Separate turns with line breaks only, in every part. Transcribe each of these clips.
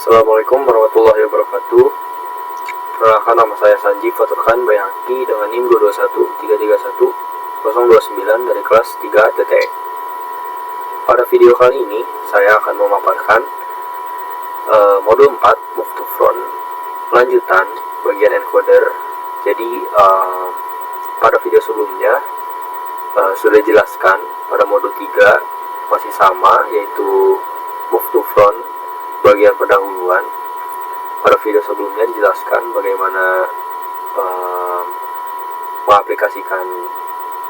Assalamualaikum warahmatullahi wabarakatuh. Perkenalkan, nama saya Sanji Faturkhan Bayaki dengan NIM 221-331-029 dari kelas 3 TT. Pada video kali ini saya akan memaparkan modul 4 Move to Front lanjutan bagian encoder. Jadi pada video sebelumnya sudah dijelaskan pada modul 3 masih sama, yaitu Move to Front bagian pendahuluan. Pada video sebelumnya dijelaskan bagaimana mengaplikasikan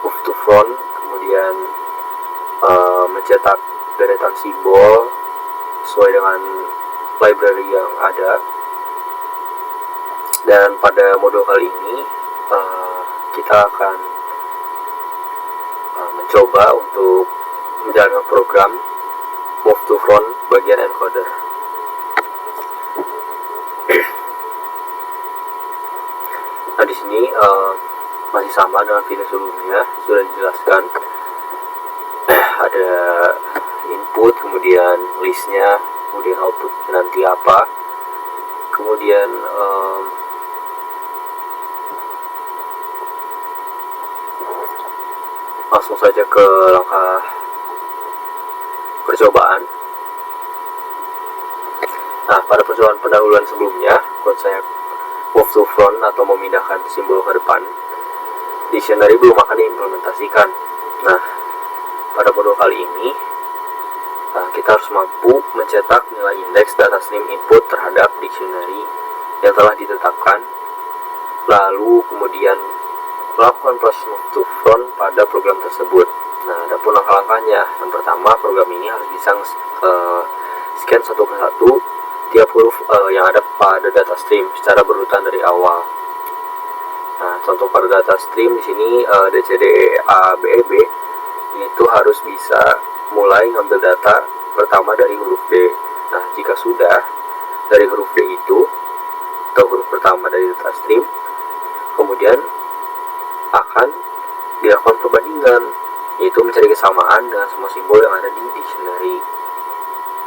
Move to Front, kemudian mencetak deretan simbol sesuai dengan library yang ada. Dan pada modul kali ini kita akan mencoba untuk menjalankan program Move to Front bagian encoder. Nah, di sini masih sama dengan video sebelumnya, sudah dijelaskan ada input, kemudian listnya, kemudian output nanti apa, kemudian langsung saja ke langkah percobaan. Nah, pada percobaan pendahuluan sebelumnya, konsep Move to Front atau memindahkan simbol ke depan, dictionary belum akan diimplementasikan. Nah, pada modul kali ini kita harus mampu mencetak nilai indeks data stream input terhadap dictionary yang telah ditetapkan, lalu kemudian melakukan proses Move to Front pada program tersebut. Nah, ada pun langkah-langkahnya. Yang pertama, program ini harus bisa scan satu persatu tiap huruf yang ada pada data stream secara berurutan dari awal. Nah, contoh pada data stream di sini D, C, D, E, A, B, E, B itu harus bisa mulai ngambil data pertama dari huruf D. Nah, jika sudah dari huruf D itu atau huruf pertama dari data stream, kemudian akan dilakukan perbandingan, yaitu mencari kesamaan dengan semua simbol yang ada di dictionary.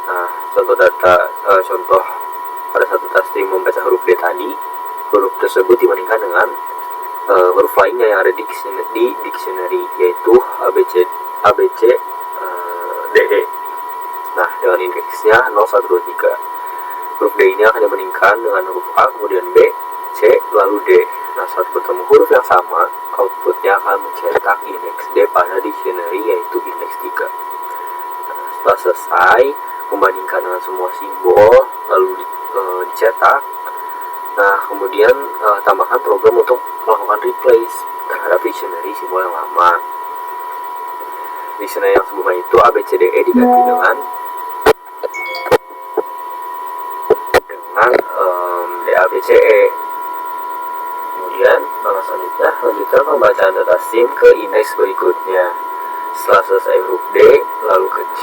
Nah, contoh pada satu data stream membaca huruf D tadi, huruf tersebut dibandingkan dengan huruf lainnya yang ada di dictionary, yaitu ABC, DE. Nah, dengan indeksnya 0, 1, 2, 3. Huruf D ini akan dibandingkan dengan huruf A, kemudian B, C, lalu D. Nah, saat bertemu huruf yang sama, outputnya akan mencetak indeks D pada dictionary, yaitu indeks 3. Nah, setelah selesai membandingkan dengan semua simbol, lalu dicetak. Nah, kemudian tambahkan program untuk melakukan replace terhadap dictionary simbol yang lama. Dictionary yang sebelumnya itu ABCDE diganti dengan DABCE. Kemudian langkah selanjutnya, lanjutkan pembacaan data stream ke indeks berikutnya. Setelah selesai huruf D, lalu ke C,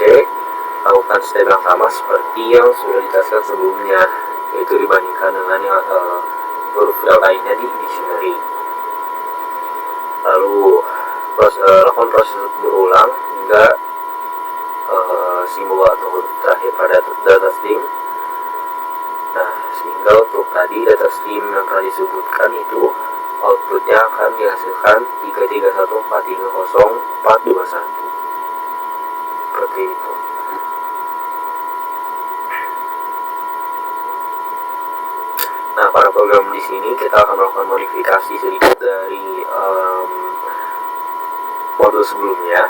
lakukan step yang sama seperti yang sudah dijelaskan sebelumnya, yaitu dibandingkan dengan huruf lainnya di dictionary. Lalu lakukan proses berulang hingga simbol atau huruf terakhir pada data stream. Nah, sehingga untuk tadi data stream yang telah disebutkan itu outputnya akan dihasilkan 331430421 seperti itu. Nah, pada program di sini kita akan melakukan modifikasi sedikit dari modul sebelumnya.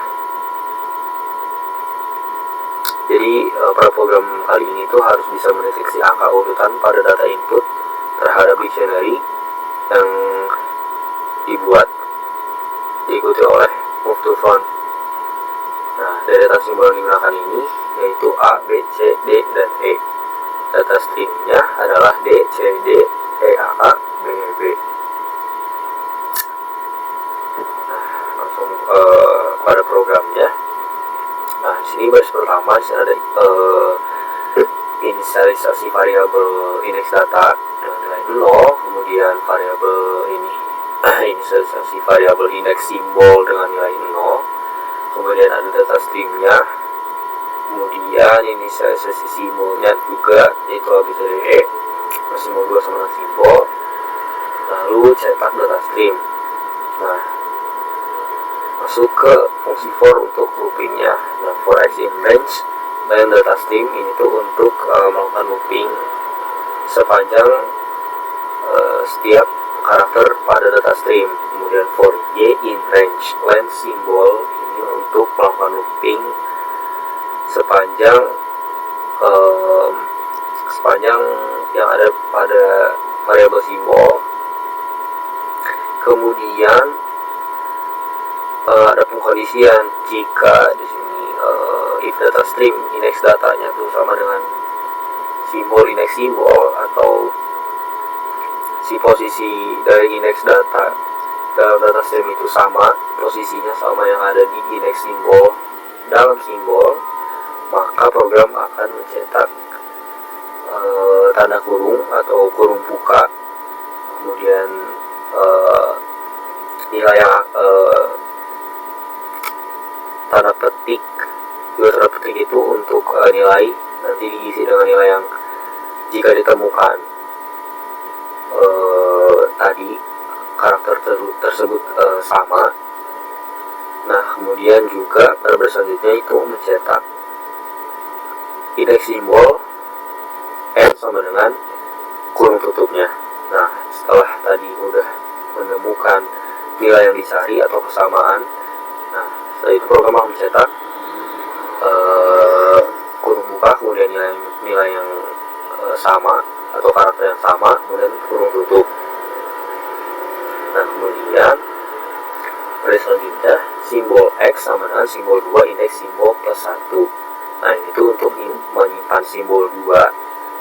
Jadi pada program kali ini tuh harus bisa mendeteksi angka urutan pada data input terhadap dictionary yang diikuti oleh Move to Front. Nah, deretan simbol yang digunakan ini yaitu A, B, C, D, dan E. Data streamnya adalah D, C, D, E, A, B, B. Nah, langsung pada programnya. Nah, di sini baris pertama ada inisialisasi variabel indeks data dengan nilai 0, kemudian variabel ini inisialisasi variabel indeks simbol dengan nilai 0, kemudian ada data streamnya, kemudian kemudian inisialisasi simbolnya juga yaitu ABCDE, simbol 2 sama dengan simbol, lalu cetak data stream. Nah, masuk ke fungsi for untuk loopingnya. Nah, for x in range dan data stream ini tuh untuk melakukan looping sepanjang setiap karakter pada data stream. Kemudian for y in range length simbol ini untuk melakukan looping sepanjang yang ada pada variabel simbol. Kemudian ada pengkondisian jika di sini if data stream index datanya itu sama dengan simbol index simbol, atau si posisi dari index data dalam data stream itu sama, posisinya sama yang ada di index simbol dalam simbol, maka program akan mencetak tanda kurung atau kurung buka, kemudian nilai tanda petik itu untuk nilai nanti diisi dengan nilai yang jika ditemukan tadi karakter tersebut sama. Nah, kemudian juga pada selanjutnya itu mencetak indeks simbol n sama dengan kurung tutupnya. Nah, setelah tadi udah menemukan nilai yang dicari atau kesamaan, nah setelah itu program akan mencetak kurung buka, kemudian nilai yang sama atau karakter yang sama, kemudian kurung tutup. Nah, kemudian pada selanjutnya simbol x sama dengan simbol 2 indeks simbol plus 1. Nah, ini tuh untuk menyimpan simbol 2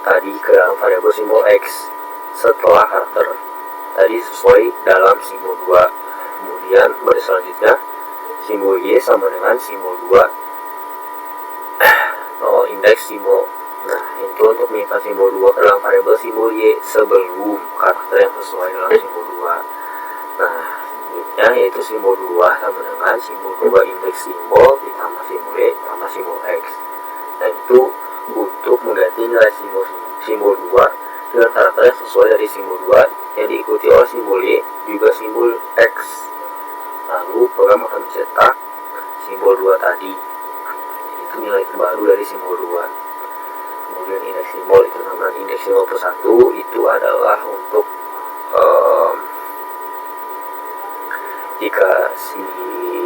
tadi ke dalam variabel simbol x setelah karakter tadi sesuai dalam simbol 2. Kemudian pada selanjutnya simbol y sama dengan simbol 2 indeks simbol. Nah, itu untuk menyimpan simbol 2 ke dalam variabel simbol y sebelum karakter yang sesuai dalam simbol 2. Nah, selanjutnya yaitu simbol 2 sama dengan simbol 2 indeks simbol ditambah simbol y tambah simbol x. Nah, itu untuk mengganti nilai simbol 2 dengan karakter yang sesuai dari simbol 2 yang diikuti oleh simbol y juga simbol x. Lalu program akan mencetak simbol 2 tadi, itu nilai terbaru dari simbol 2. Kemudian indeks simbol itu namanya indeks simbol plus 1, itu adalah untuk jika si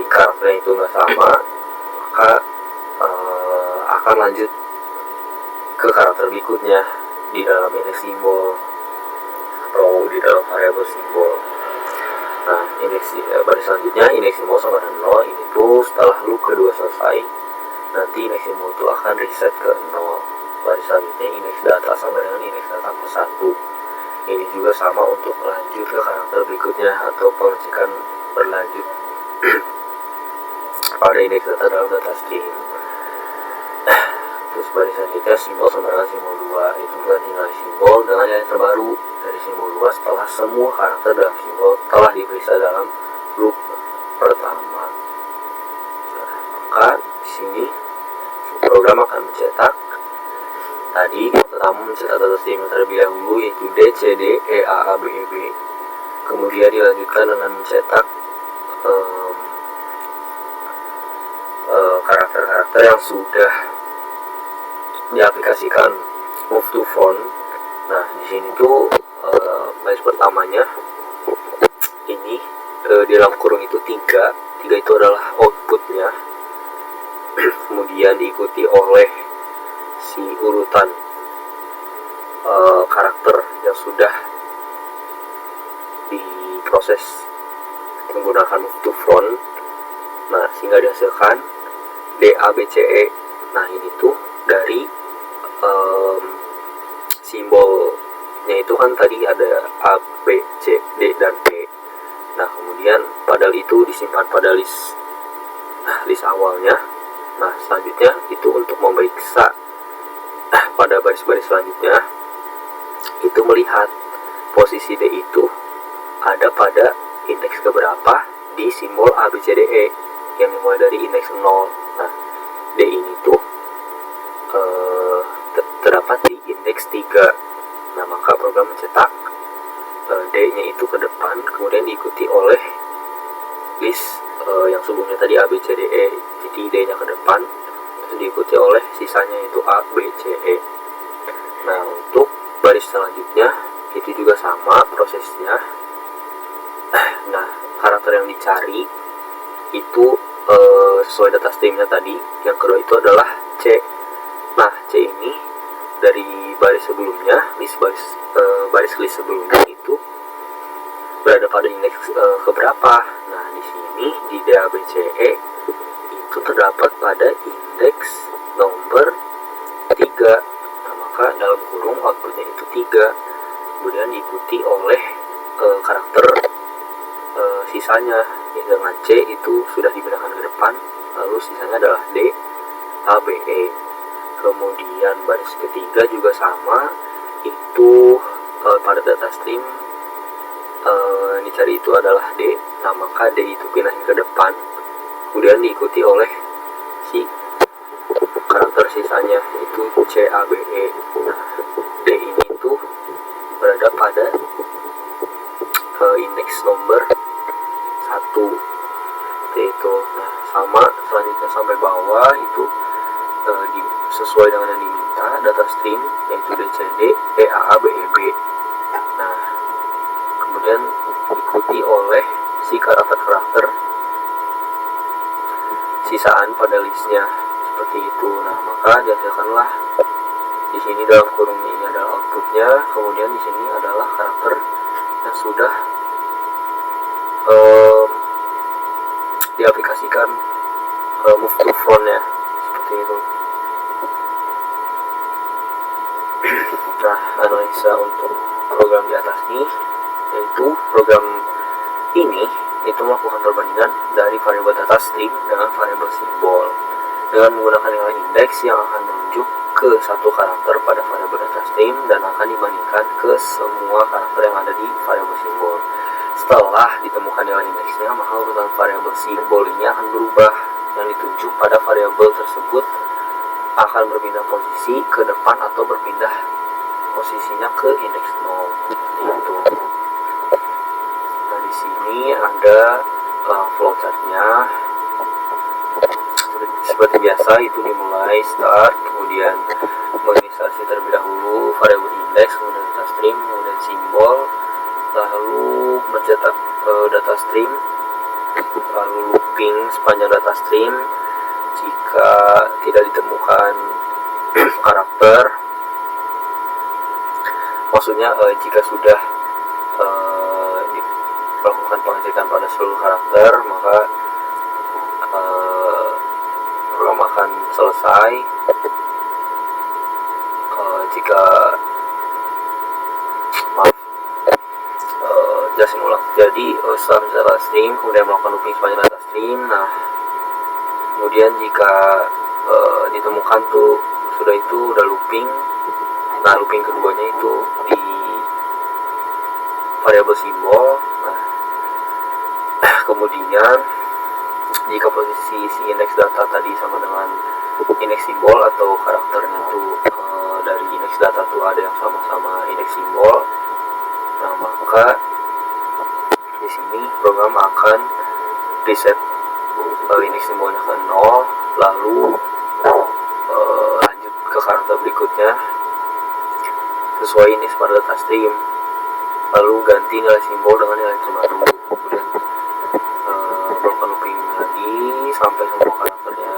karakternya itu nggak sama, maka akan lanjut ke karakter berikutnya di dalam indeks simbol atau di dalam variabel simbol. Nah, baris selanjutnya indeks simbol sama dengan 0. Ini tuh setelah loop kedua selesai, nanti indeks simbol itu akan reset ke 0. Baris selanjutnya indeks data sama dengan indeks data plus 1. Ini juga sama untuk lanjut ke karakter berikutnya atau pengecekan berlanjut pada indeks data dalam data string. Terus baris selanjutnya simbol sama dengan simbol 2, itu ganti nilai simbol dengan nilai terbaru dari simbol 2 setelah semua karakter dalam simbol telah diperiksa dalam loop pertama. Nah, maka di sini program akan mencetak tadi pertama mencetak data stream terlebih dahulu yaitu D, C, D, E, A, A, B, E, B. Kemudian dilanjutkan dengan mencetak karakter-karakter yang sudah diaplikasikan move to front. Nah, di sini tuh baris pertamanya ini di dalam kurung itu 3 itu adalah outputnya. Kemudian diikuti oleh si urutan karakter yang sudah diproses menggunakan move to front. Nah, sehingga dihasilkan D, A, B, C, E. Nah, ini tuh dari simbolnya itu kan tadi ada A, B, C, D, dan E. Nah, kemudian padahal itu disimpan pada list awalnya. Nah, selanjutnya itu untuk memeriksa pada baris-baris selanjutnya itu melihat posisi D itu ada pada indeks keberapa di simbol A, B, C, D, E yang dimulai dari indeks 0. Nah, D ini tuh terdapat di indeks 3. Nah, maka program mencetak D-nya itu ke depan, kemudian diikuti oleh list yang sebelumnya tadi A, B, C, D, E. Jadi D-nya ke depan, terus diikuti oleh sisanya itu A, B, C, E. Nah, untuk baris selanjutnya itu juga sama prosesnya. Nah, karakter yang dicari itu sesuai data streamnya tadi. Yang kedua itu adalah C. Nah, C ini dari baris sebelumnya, baris list sebelumnya itu berada pada indeks keberapa. Nah, di sini di DABCE itu terdapat pada indeks nomor 3. Nah, maka dalam kurung outputnya itu 3. Kemudian diikuti oleh karakter sisanya dengan C itu sudah dipindahkan ke depan, lalu sisanya adalah D, A, B, E. Kemudian baris ketiga juga sama, itu pada data stream dicari itu adalah D. Nah, maka D itu pindahin ke depan, kemudian diikuti oleh si karakter sisanya itu C, A, B, E. Nah, D ini tuh berada pada indeks nomor 1 itu. Nah, sama selanjutnya sampai bawah itu sesuai dengan yang diminta data stream, yaitu DCD, EAA, BEB. Nah, kemudian diikuti oleh si karakter sisaan pada listnya seperti itu. Nah, maka dihasilkanlah di sini dalam kurung ini adalah outputnya, kemudian di sini adalah karakter yang sudah diaplikasikan move to front-nya seperti itu. Nah, analisa untuk program di atas ini, yaitu program ini itu melakukan perbandingan dari variabel data string dengan variabel simbol dengan menggunakan nilai indeks yang akan menunjuk ke satu karakter pada variabel data string dan akan dibandingkan ke semua karakter yang ada di variabel simbol. Setelah ditemukan nilai indeksnya, maka urutan variabel simbol ini akan berubah. Yang ditunjuk pada variabel tersebut akan berpindah posisi ke depan atau berpindah posisinya ke indeks 0. Itu. Nah, di sini ada flowchartnya. Seperti biasa, itu dimulai start, kemudian menginisialisasi terlebih dahulu variabel indeks, kemudian data stream, kemudian simbol, lalu mencetak data stream, lalu looping sepanjang data stream. Jika tidak ditemukan karakter, maksudnya jika sudah dilakukan pengecekan pada seluruh karakter, maka program akan selesai. Jika jelasin ulang. Jadi setelah mencetak data stream, kemudian melakukan looping sepanjang data stream. Nah, kemudian jika ditemukan tuh sudah itu udah looping. Nah, looping keduanya itu di variabel simbol. Nah, kemudian jika posisi si indeks data tadi sama dengan indeks simbol atau karakternya tuh dari indeks data tuh ada yang sama-sama indeks simbol, nah maka di sini program akan reset indeks simbolnya ke 0, lalu lanjut ke karakter berikutnya sesuai indeks pada data stream, lalu ganti nilai simbol dengan nilai terbaru, kemudian melakukan looping lagi sampai semua karakternya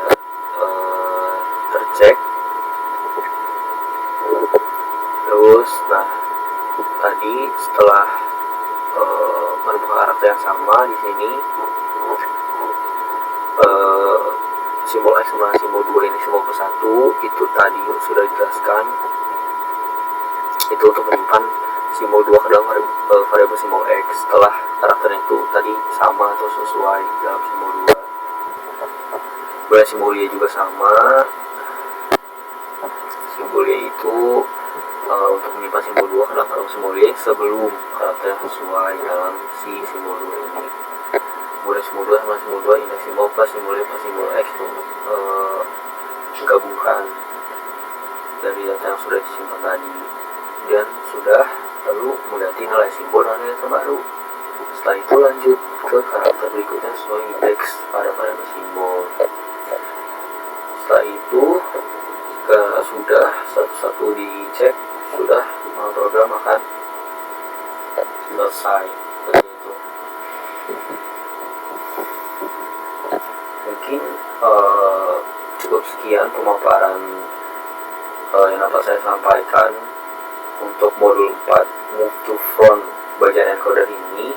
tercek. Terus, nah tadi setelah menemukan karakter yang sama di sini, simbol X sama simbol 2 ini simbol ke 1 itu tadi sudah dijelaskan, itu untuk menyimpan simbol 2 ke dalam variabel simbol X setelah karakternya itu tadi sama atau sesuai dalam simbol 2. Kemudian simbol Y juga sama, simbol Y itu untuk menyimpan simbol 2 ke dalam variabel simbol Y sebelum karakter yang sesuai dalam si simbol 2 ini. Kemudian simbol 2 sama simbol 2 indeks simbol plus simbol Y plus simbol X itu gabungkan. dari data yang sudah disimpan tadi dan sudah lalu mengganti nilai simbol dan nilai terbaru. Setelah itu lanjut ke karakter berikutnya sesuai indeks pada parameter simbol. Setelah itu jika sudah satu-satu dicek, sudah program akan selesai. Begitu. Mungkin cukup sekian pemaparan yang dapat saya sampaikan untuk modul 4 Move to Front bagian encoder ini.